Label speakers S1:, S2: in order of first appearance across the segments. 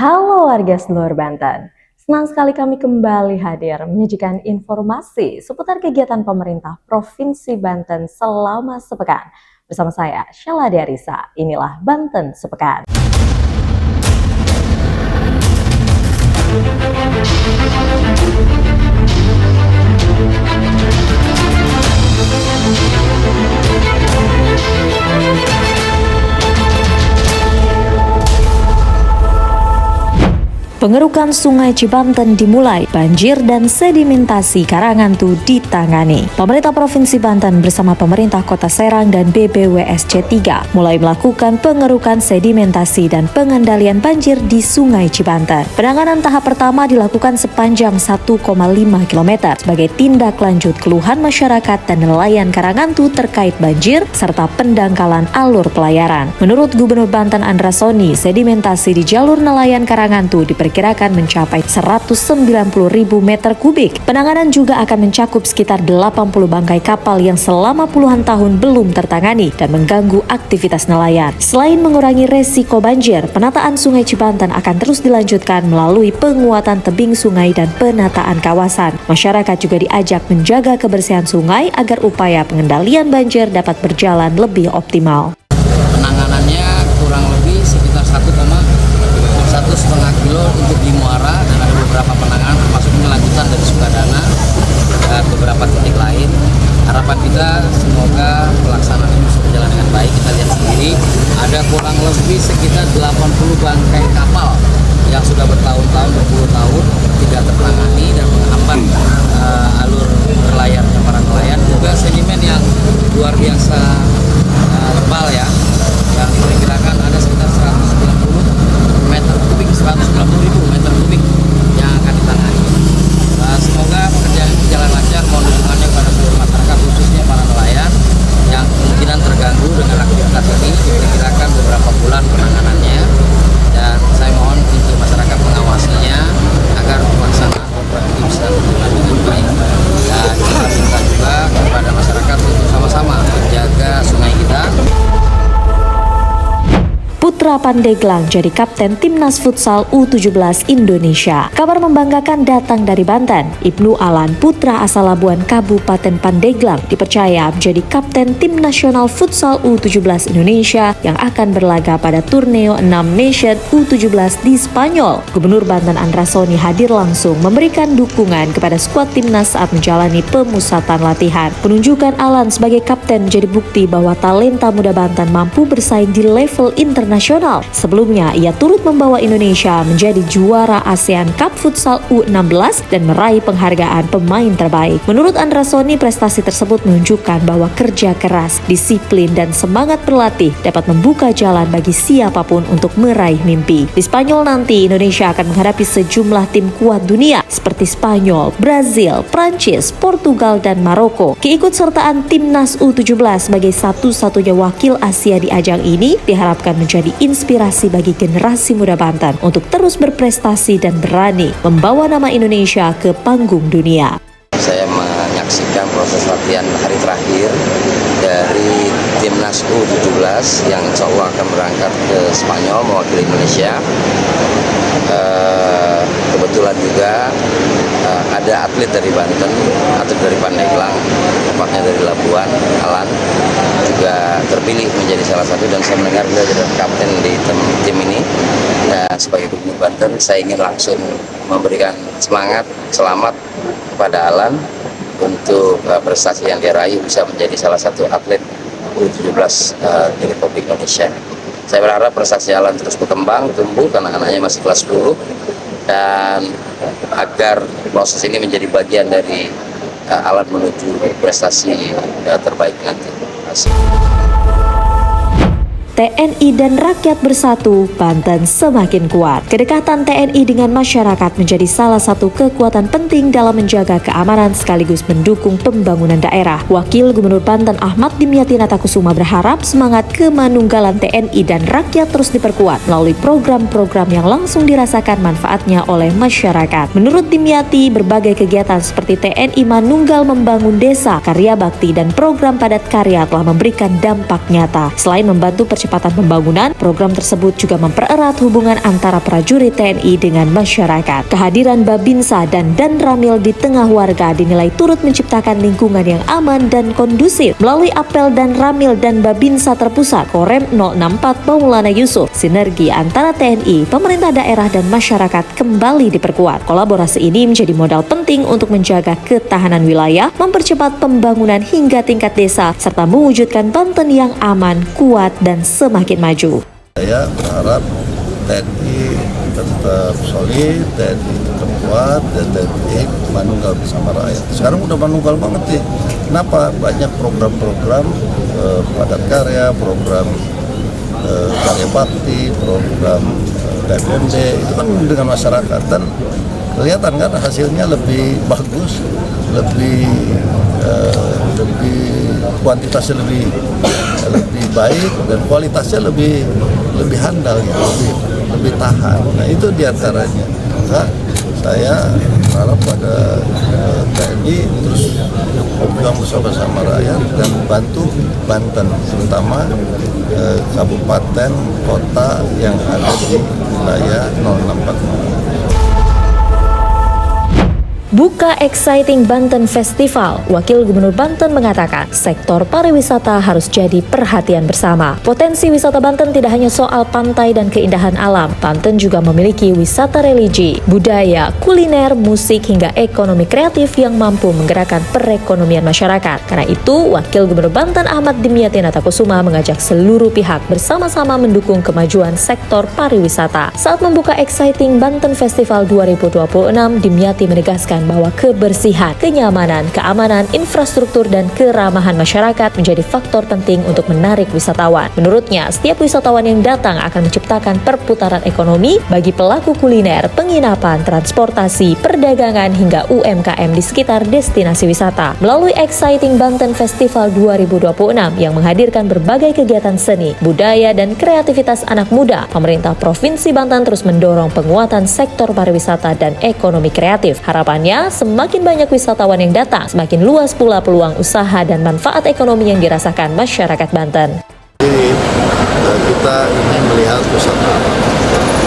S1: Halo warga seluruh Banten, senang sekali kami kembali hadir menyajikan informasi seputar kegiatan pemerintah Provinsi Banten selama sepekan. Bersama saya, Sheila Diarisa, inilah Banten Sepekan. Pengerukan Sungai Cibanten dimulai, banjir dan sedimentasi Karangantu ditangani. Pemerintah Provinsi Banten bersama pemerintah Kota Serang dan BBWSC 3 mulai melakukan pengerukan sedimentasi dan pengendalian banjir di Sungai Cibanten. Penanganan tahap pertama dilakukan sepanjang 1,5 km sebagai tindak lanjut keluhan masyarakat dan nelayan Karangantu terkait banjir serta pendangkalan alur pelayaran. Menurut Gubernur Banten Andrasoni, sedimentasi di jalur nelayan Karangantu diperkirakan mencapai 190.000 meter kubik. Penanganan juga akan mencakup sekitar 80 bangkai kapal yang selama puluhan tahun belum tertangani dan mengganggu aktivitas nelayan. Selain mengurangi resiko banjir, penataan Sungai Cibanten akan terus dilanjutkan melalui penguatan tebing sungai dan penataan kawasan. Masyarakat juga diajak menjaga kebersihan sungai agar upaya pengendalian banjir dapat berjalan lebih optimal.
S2: Penanganannya kurang lebih sekitar 1,5 kilo untuk di Muara, dan ada beberapa penanganan termasuk lanjutan dari Sukadana dan beberapa titik lain. Harapan kita semoga pelaksanaan ini bisa berjalan dengan baik. Kita lihat sendiri ada kurang lebih sekitar 80 bangkai kapal yang sudah bertahun-tahun, berpuluh tahun tidak tertangani dan menghambat alur berlayarnya para nelayan. Juga sedimen yang luar biasa tebal ya, yang diperkirakan ada sekitar 190 meter kubik, 190.000 meter kubik yang akan ditangani. Semoga pekerjaan ini berjalan lancar. Mohon dukungannya kepada seluruh masyarakat, khususnya para nelayan yang kemungkinan terganggu dengan aktivitas ini. Diperkirakan beberapa bulan penanganannya, dan saya mohon untuk masyarakat mengawasinya agar pelaksanaan program ini bisa berjalan dengan baik. Dan kita minta juga kepada masyarakat untuk sama-sama menjaga sungai kita.
S1: Putra Pandeglang jadi kapten Timnas Futsal U17 Indonesia. Kabar membanggakan datang dari Banten. Ibnu Alan, putra asal Labuan Kabupaten Pandeglang, dipercaya menjadi kapten Tim Nasional Futsal U17 Indonesia yang akan berlaga pada Turneo 6 Nation U17 di Spanyol. Gubernur Banten Andrasoni hadir langsung memberikan dukungan kepada skuad timnas saat menjalani pemusatan latihan. Penunjukan Alan sebagai kapten menjadi bukti bahwa talenta muda Banten mampu bersaing di level internasional. Sebelumnya, ia turut membawa Indonesia menjadi juara ASEAN Cup Futsal U16 dan meraih penghargaan pemain terbaik. Menurut Andrasoni, prestasi tersebut menunjukkan bahwa kerja keras, disiplin, dan semangat berlatih dapat membuka jalan bagi siapapun untuk meraih mimpi. Di Spanyol nanti, Indonesia akan menghadapi sejumlah tim kuat dunia seperti Spanyol, Brazil, Prancis, Portugal, dan Maroko. Keikutsertaan Timnas U17 sebagai satu-satunya wakil Asia di ajang ini diharapkan menjadi inspirasi bagi generasi muda Banten untuk terus berprestasi dan berani membawa nama Indonesia ke panggung dunia.
S2: Saya menyaksikan proses latihan hari terakhir dari Timnas U17 yang insya Allah akan berangkat ke Spanyol mewakili Indonesia. Kebetulan juga ada atlet dari Banten, atlet dari Pandeglang, tepatnya dari Labuan, Alan, juga terpilih menjadi salah satu, dan saya mendengar beliau jadi kapten di tim ini. Dan sebagai Gubernur Banten, saya ingin langsung memberikan semangat, selamat kepada Alan untuk prestasi yang dia raih, bisa menjadi salah satu atlet U17 di Republik Indonesia. Saya berharap prestasi Alan terus berkembang, tumbuh, karena anaknya masih kelas 10, dan agar proses ini menjadi bagian dari Alan menuju prestasi terbaik nanti.
S1: TNI dan rakyat bersatu, Banten semakin kuat. Kedekatan TNI dengan masyarakat menjadi salah satu kekuatan penting dalam menjaga keamanan sekaligus mendukung pembangunan daerah. Wakil Gubernur Banten Ahmad Dimyati Natakusuma berharap semangat kemanunggalan TNI dan rakyat terus diperkuat melalui program-program yang langsung dirasakan manfaatnya oleh masyarakat. Menurut Dimyati, berbagai kegiatan seperti TNI Manunggal Membangun Desa, Karya Bakti, dan program Padat Karya telah memberikan dampak nyata. Selain membantu percepatan pembangunan, program tersebut juga mempererat hubungan antara prajurit TNI dengan masyarakat. Kehadiran Babinsa dan Ramil di tengah warga dinilai turut menciptakan lingkungan yang aman dan kondusif. Melalui apel Ramil dan Babinsa terpusat Korem 064 Maulana Yusuf, sinergi antara TNI, pemerintah daerah dan masyarakat kembali diperkuat. Kolaborasi ini menjadi modal penting untuk menjaga ketahanan wilayah, mempercepat pembangunan hingga tingkat desa, serta mewujudkan Banten yang aman, kuat, dan semakin maju.
S3: Saya berharap TNI tetap solid, TNI tetap kuat, dan TNI manunggal bersama rakyat. Sekarang udah manunggal banget nih. Kenapa? Banyak program-program padat karya, program karya bakti, program KPMD, itu kan dengan masyarakat, dan kelihatan kan hasilnya lebih bagus, lebih kuantitasnya lebih baik, dan kualitasnya lebih handal gitu, lebih tahan. Nah itu diantaranya. Maka saya berharap pada TNI terus berjuang bersama rakyat dan bantu Banten, terutama kabupaten kota yang ada di wilayah 064.
S1: Buka Exciting Banten Festival, Wakil Gubernur Banten mengatakan sektor pariwisata harus jadi perhatian bersama. Potensi wisata Banten tidak hanya soal pantai dan keindahan alam. Banten juga memiliki wisata religi, budaya, kuliner, musik, hingga ekonomi kreatif yang mampu menggerakkan perekonomian masyarakat. Karena itu, Wakil Gubernur Banten Ahmad Dimyati Natakusuma mengajak seluruh pihak bersama-sama mendukung kemajuan sektor pariwisata. Saat membuka Exciting Banten Festival 2026, Dimyati menegaskan bahwa kebersihan, kenyamanan, keamanan, infrastruktur, dan keramahan masyarakat menjadi faktor penting untuk menarik wisatawan. Menurutnya, setiap wisatawan yang datang akan menciptakan perputaran ekonomi bagi pelaku kuliner, penginapan, transportasi, perdagangan, hingga UMKM di sekitar destinasi wisata. Melalui Exciting Banten Festival 2026 yang menghadirkan berbagai kegiatan seni, budaya, dan kreativitas anak muda, pemerintah Provinsi Banten terus mendorong penguatan sektor pariwisata dan ekonomi kreatif. Harapannya, semakin banyak wisatawan yang datang, semakin luas pula peluang usaha dan manfaat ekonomi yang dirasakan masyarakat Banten.
S3: Jadi, kita ingin melihat wisata,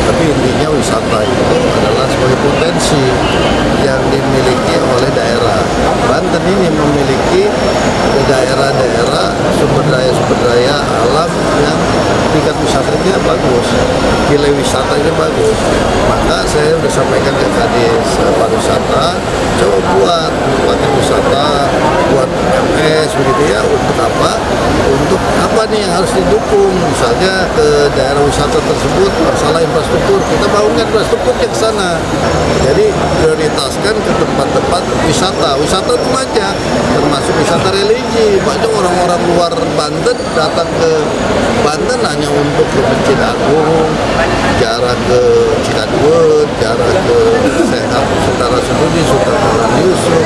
S3: tapi intinya wisata itu adalah sebagai potensi yang dimiliki oleh daerah. Banten ini memiliki daerah-daerah sumber daya alam yang tingkat wisatanya bagus, nilai wisatanya bagus. Maka saya sudah sampaikan ke Kadis pariwisata, coba buat wisata, buat MS begitu ya. Untuk apa? Untuk apa nih yang harus didukung? Misalnya ke daerah wisata tersebut masalah infrastruktur, kita bangunkan infrastruktur ke sana. Jadi prioritaskan ke tempat-tempat wisata. Wisata itu banyak, termasuk wisata religi. Banyak orang-orang luar Banten datang ke Banten hanya untuk ke Masjid Agung, jarak ke Cikaduet, jarak ke Sultan Rasuluddin, Sultan Maulana Yusuf,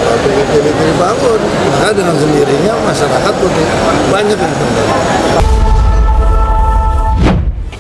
S3: lalu dibangun. Maka dengan sendirinya masyarakat pun banyak yang tertarik.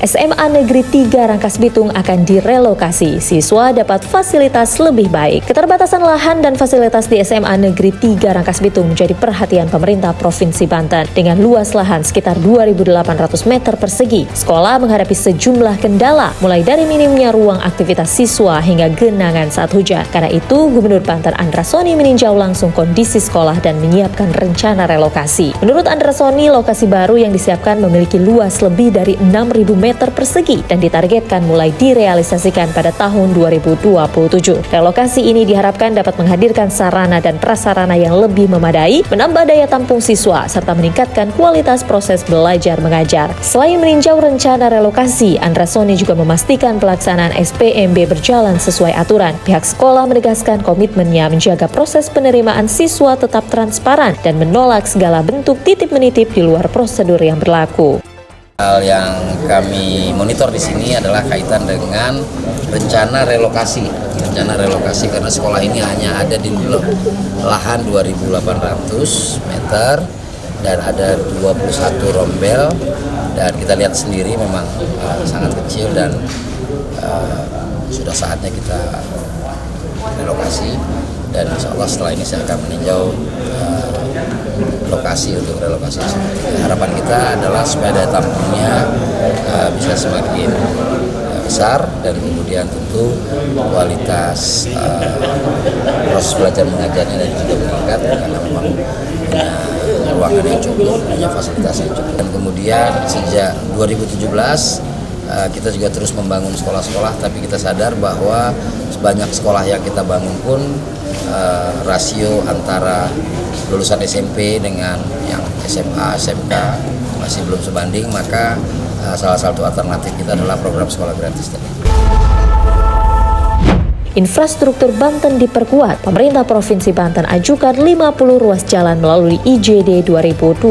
S1: SMA Negeri 3 Rangkas Bitung akan direlokasi. Siswa dapat fasilitas lebih baik. Keterbatasan lahan dan fasilitas di SMA Negeri 3 Rangkas Bitung menjadi perhatian pemerintah Provinsi Banten. Dengan luas lahan sekitar 2.800 meter persegi, sekolah menghadapi sejumlah kendala, mulai dari minimnya ruang aktivitas siswa hingga genangan saat hujan. Karena itu, Gubernur Banten Andra Soni meninjau langsung kondisi sekolah dan menyiapkan rencana relokasi. Menurut Andra Soni, lokasi baru yang disiapkan memiliki luas lebih dari 6.000 meter persegi dan ditargetkan mulai direalisasikan pada tahun 2027. Relokasi ini diharapkan dapat menghadirkan sarana dan prasarana yang lebih memadai, menambah daya tampung siswa, serta meningkatkan kualitas proses belajar mengajar. Selain meninjau rencana relokasi, Andra Soni juga memastikan pelaksanaan SPMB berjalan sesuai aturan. Pihak sekolah menegaskan komitmennya menjaga proses penerimaan siswa tetap transparan dan menolak segala bentuk titip-menitip di luar prosedur yang berlaku.
S2: Hal yang kami monitor di sini adalah kaitan dengan rencana relokasi. Rencana relokasi karena sekolah ini hanya ada di lahan 2.800 meter dan ada 21 rombel, dan kita lihat sendiri memang sangat kecil, dan sudah saatnya kita relokasi. Dan insya Allah setelah ini saya akan meninjau lokasi untuk relokasi. Harapan kita adalah supaya daya tampungnya bisa semakin besar, dan kemudian tentu kualitas proses belajar mengajarnya dan juga meningkat karena memang punya ruangan yang cukup, punya fasilitas yang cukup. Dan kemudian sejak 2017 kita juga terus membangun sekolah-sekolah, tapi kita sadar bahwa sebanyak sekolah yang kita bangun pun rasio antara lulusan SMP dengan yang SMA, SMK masih belum sebanding, maka salah satu alternatif kita adalah program sekolah gratis tadi.
S1: Infrastruktur Banten diperkuat. Pemerintah Provinsi Banten ajukan 50 ruas jalan melalui IJD 2026.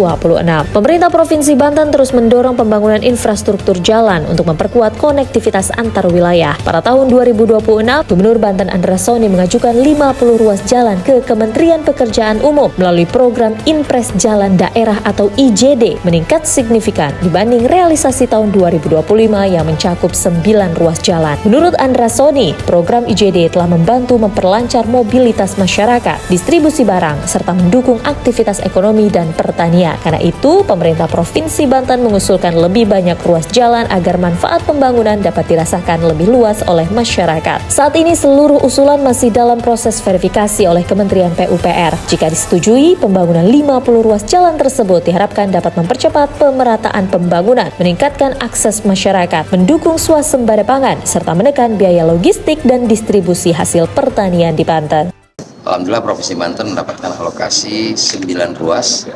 S1: Pemerintah Provinsi Banten terus mendorong pembangunan infrastruktur jalan untuk memperkuat konektivitas antar wilayah. Pada tahun 2026, Gubernur Banten Andreas Soni mengajukan 50 ruas jalan ke Kementerian Pekerjaan Umum melalui program Inpres Jalan Daerah atau IJD meningkat signifikan dibanding realisasi tahun 2025 yang mencakup 9 ruas jalan. Menurut Andreas Soni, program IJD telah membantu memperlancar mobilitas masyarakat, distribusi barang, serta mendukung aktivitas ekonomi dan pertanian. Karena itu, pemerintah Provinsi Banten mengusulkan lebih banyak ruas jalan agar manfaat pembangunan dapat dirasakan lebih luas oleh masyarakat. Saat ini seluruh usulan masih dalam proses verifikasi oleh Kementerian PUPR. Jika disetujui, pembangunan 50 ruas jalan tersebut diharapkan dapat mempercepat pemerataan pembangunan, meningkatkan akses masyarakat, mendukung swasembada pangan, serta menekan biaya logistik dan distribusi hasil pertanian di Banten.
S2: Alhamdulillah Provinsi Banten mendapatkan alokasi 9 ruas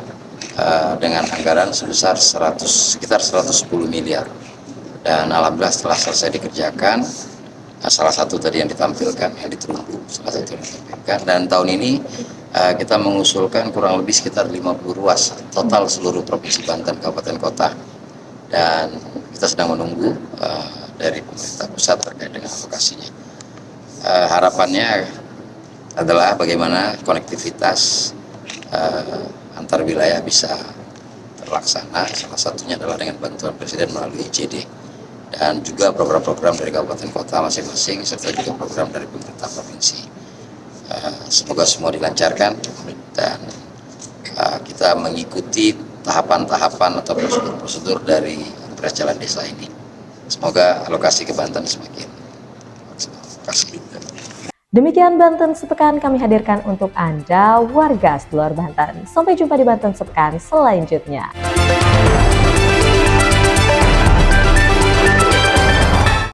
S2: dengan anggaran sebesar sekitar 110 miliar. Dan alhamdulillah setelah selesai dikerjakan, salah satu tadi yang ditampilkan, yang diterumbu, salah satu yang ditampilkan. Dan tahun ini kita mengusulkan kurang lebih sekitar 50 ruas total seluruh Provinsi Banten, kabupaten kota. Dan kita sedang menunggu dari pemerintah pusat terkait dengan alokasinya. Harapannya adalah bagaimana konektivitas antar wilayah bisa terlaksana. Salah satunya adalah dengan bantuan Presiden melalui IJD, dan juga program-program dari kabupaten kota masing-masing, serta juga program dari pemerintah provinsi. Semoga semua dilancarkan dan kita mengikuti tahapan-tahapan atau prosedur-prosedur dari Inpres Jalan Desa ini. Semoga alokasi ke Banten semakin maksimal.
S1: Demikian Banten Sepekan kami hadirkan untuk Anda, warga seluruh Banten. Sampai jumpa di Banten Sepekan selanjutnya.